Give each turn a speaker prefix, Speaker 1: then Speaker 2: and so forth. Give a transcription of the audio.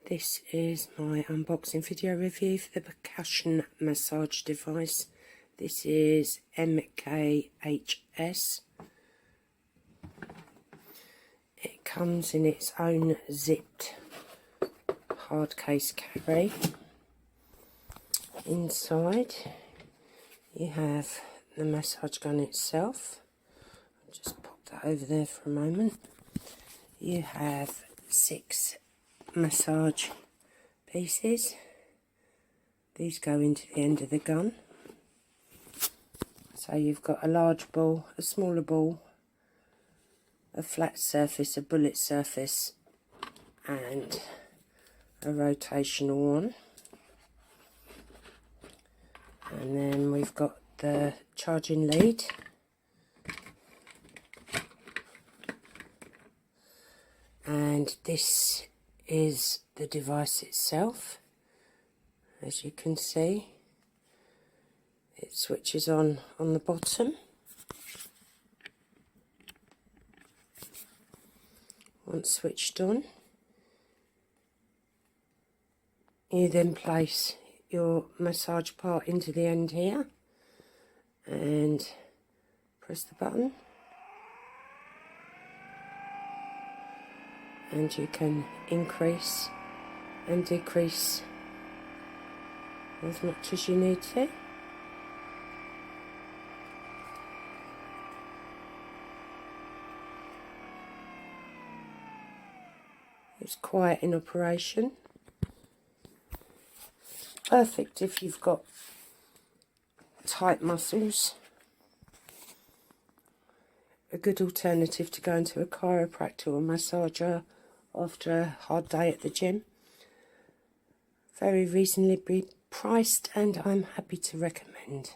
Speaker 1: This is my unboxing video review for the percussion massage device. This is MKHS. It comes in its own zipped hard case carry. Inside you have the massage gun itself. I'll just pop that over there for a moment. You have 6 massage pieces. These go into the end of the gun. So you've got a large ball, a smaller ball, a flat surface, a bullet surface, and a rotational one. And then we've got the charging lead. And this is the device itself. As you can see, it switches on the bottom. Once switched on, you then place your massage part into the end here and press the button, and you can increase and decrease as much as you need to. It's quiet in operation. Perfect if you've got tight muscles. A good alternative to going to a chiropractor or massager after a hard day at the gym. Very reasonably priced, and I'm happy to recommend.